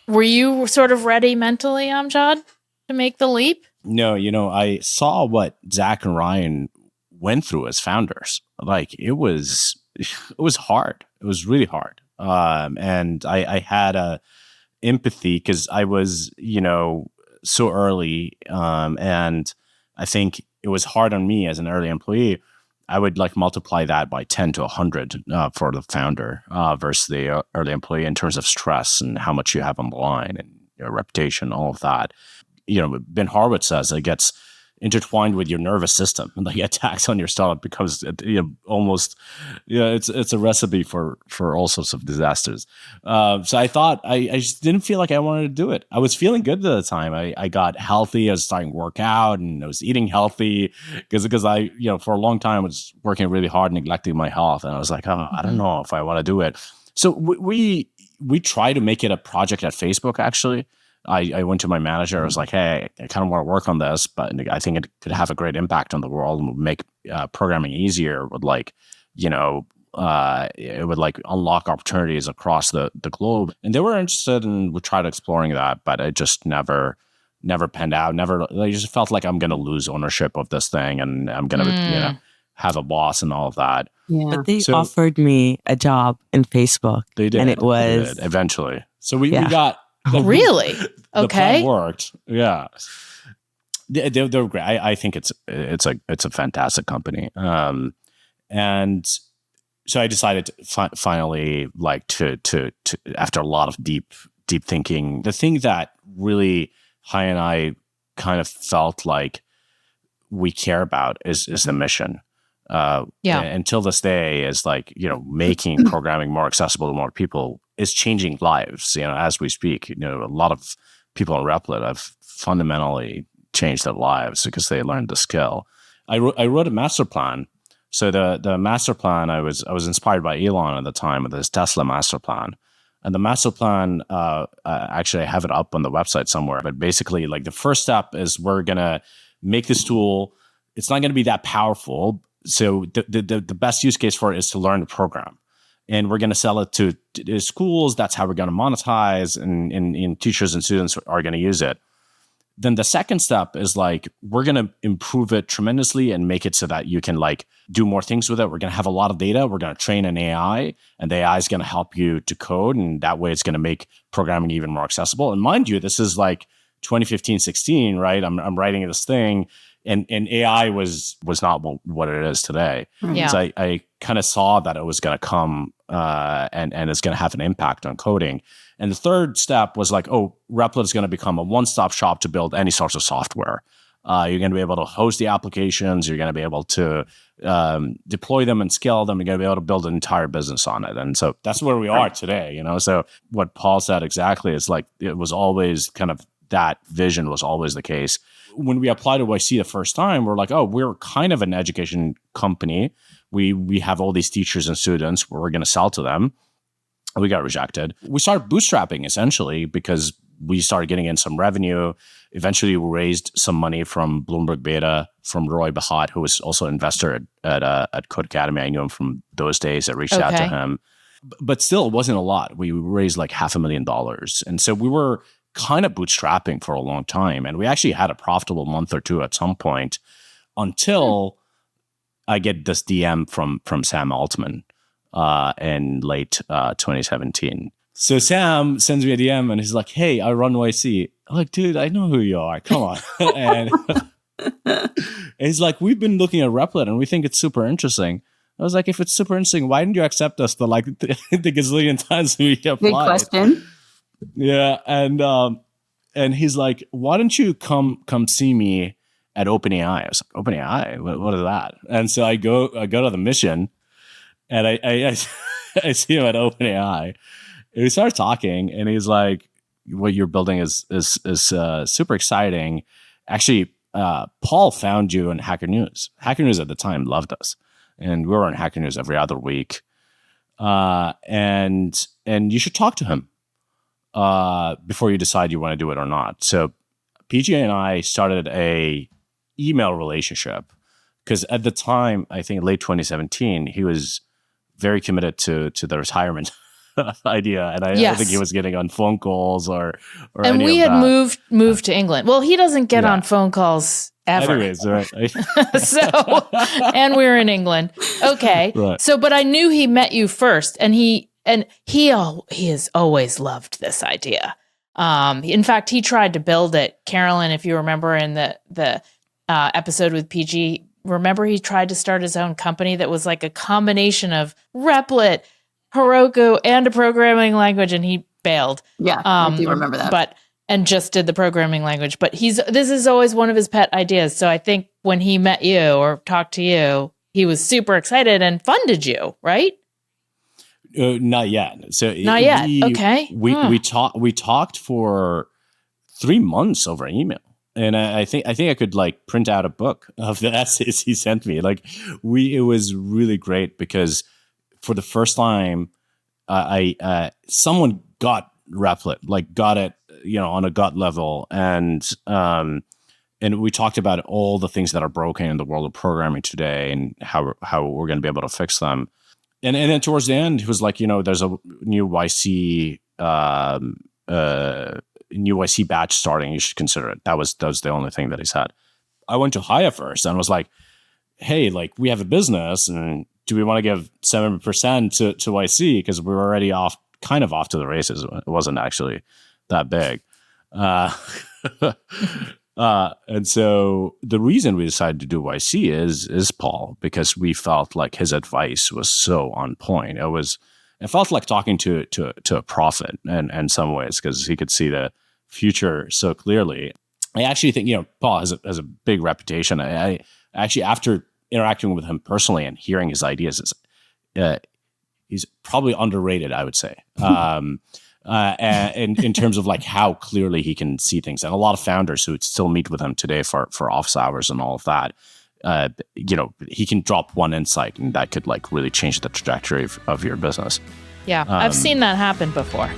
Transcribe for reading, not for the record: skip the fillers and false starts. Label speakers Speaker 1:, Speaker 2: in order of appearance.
Speaker 1: Were you sort of ready mentally, Amjad, to make the leap?
Speaker 2: No, I saw what Zach and Ryan went through as founders. Like it was hard. It was really hard. And I had a empathy because I was, so early. And I think it was hard on me as an early employee. I would like multiply that by 10 to 100 for the founder versus the early employee in terms of stress and how much you have on the line and your reputation, all of that. Ben Horowitz says it gets intertwined with your nervous system, and like attacks on your startup becomes almost, it's a recipe for all sorts of disasters. So I thought I just didn't feel like I wanted to do it. I was feeling good at the time. I got healthy. I was starting to work out, and I was eating healthy because I for a long time I was working really hard, neglecting my health, and I was like, I don't know if I want to do it. So we try to make it a project at Facebook actually. I went to my manager. I was like, hey, I kind of want to work on this, but I think it could have a great impact on the world and would make programming easier. Would it would like unlock opportunities across the globe. And they were interested, and we tried exploring that, but it just never panned out. I just felt like I'm going to lose ownership of this thing, and I'm going to have a boss and all of that.
Speaker 3: Yeah. But they offered me a job in Facebook.
Speaker 2: They did,
Speaker 3: and it was
Speaker 2: eventually. So we got.
Speaker 1: Really?
Speaker 2: The plan worked. Yeah, they're great. I think it's a fantastic company. And so I decided to finally, like to after a lot of deep thinking, the thing that really Haya and I kind of felt like we care about is the mission. Until this day is like, making programming more accessible to more people is changing lives, as we speak. A lot of people in Replit have fundamentally changed their lives because they learned the skill. I wrote a master plan. So the master plan, I was inspired by Elon at the time with his Tesla master plan. And the master plan, actually I have it up on the website somewhere, but basically like the first step is we're going to make this tool. It's not going to be that powerful. So the best use case for it is to learn the program. And we're going to sell it to schools. That's how we're going to monetize, and teachers and students are going to use it. Then the second step is like, we're going to improve it tremendously and make it so that you can like do more things with it. We're going to have a lot of data. We're going to train an AI, and the AI is going to help you to code. And that way it's going to make programming even more accessible. And mind you, this is like 2015, 16, right? I'm writing this thing. And AI was not what it is today.
Speaker 1: Yeah.
Speaker 2: So I kind of saw that it was going to come and it's going to have an impact on coding. And the third step was like, Replit is going to become a one-stop shop to build any sorts of software. You're going to be able to host the applications. You're going to be able to deploy them and scale them. You're going to be able to build an entire business on it. And so that's where we are today. So what Paul said exactly is like, it was always kind of, that vision was always the case. When we applied to YC the first time, we're like, we're kind of an education company. We have all these teachers and students. We're going to sell to them. We got rejected. We started bootstrapping essentially because we started getting in some revenue. Eventually, we raised some money from Bloomberg Beta, from Roy Bahat, who was also an investor at Code Academy. I knew him from those days. I reached out to him. But still, it wasn't a lot. We raised like $500,000. And so we were kind of bootstrapping for a long time. And we actually had a profitable month or two at some point until I get this DM from Sam Altman in late 2017. So Sam sends me a DM and he's like, hey, I run YC. I'm like, dude, I know who you are. Come on. and he's like, we've been looking at Replit and we think it's super interesting. I was like, if it's super interesting, why didn't you accept us the gazillion times we applied?
Speaker 4: Good question.
Speaker 2: Yeah, and he's like, why don't you come see me at OpenAI? I was like, OpenAI? What is that? And so I go to the mission, and I see him at OpenAI, and we start talking, and he's like, what you're building is super exciting. Actually, Paul found you in Hacker News. Hacker News at the time loved us, and we were on Hacker News every other week. And you should talk to him before you decide you want to do it or not. So PJ and I started a email relationship because at the time, I think late 2017, he was very committed to the retirement idea, and I
Speaker 1: Yes.
Speaker 2: think he was getting on phone calls or
Speaker 1: And
Speaker 2: any
Speaker 1: we
Speaker 2: of
Speaker 1: had
Speaker 2: that.
Speaker 1: moved to England. Well, he doesn't get
Speaker 2: Yeah.
Speaker 1: on phone calls ever.
Speaker 2: Anyways, right.
Speaker 1: So, and we're in England. Okay.
Speaker 2: Right.
Speaker 1: So, but I knew he met you first, and he has always loved this idea. In fact, he tried to build it. Carolyn, if you remember in the episode with PG, remember he tried to start his own company that was like a combination of Replit, Heroku, and a programming language, and he bailed.
Speaker 4: Yeah, I do remember that.
Speaker 1: And just did the programming language. But this is always one of his pet ideas. So I think when he met you or talked to you, he was super excited and funded you, right?
Speaker 2: Not yet. So
Speaker 1: Not yet. Okay.
Speaker 2: We talked for 3 months over email. And I think I could like print out a book of the essays he sent me. Like it was really great because for the first time, someone got Replit, like got it, on a gut level, and we talked about all the things that are broken in the world of programming today and how we're going to be able to fix them. And then towards the end, he was like, there's a new YC batch starting. You should consider it. That was the only thing that he said. I went to Haya first and was like, hey, like we have a business, and do we want to give 7% to YC because we're already kind of off to the races. It wasn't actually that big. And so the reason we decided to do YC is Paul, because we felt like his advice was so on point. It felt like talking to a prophet in some ways, because he could see the future so clearly. I actually think, Paul has a big reputation. I actually, after interacting with him personally and hearing his ideas, he's probably underrated, I would say. And in terms of like how clearly he can see things, and a lot of founders who still meet with him today for office hours and all of that, he can drop one insight and that could like really change the trajectory of your business.
Speaker 1: Yeah, I've seen that happen before.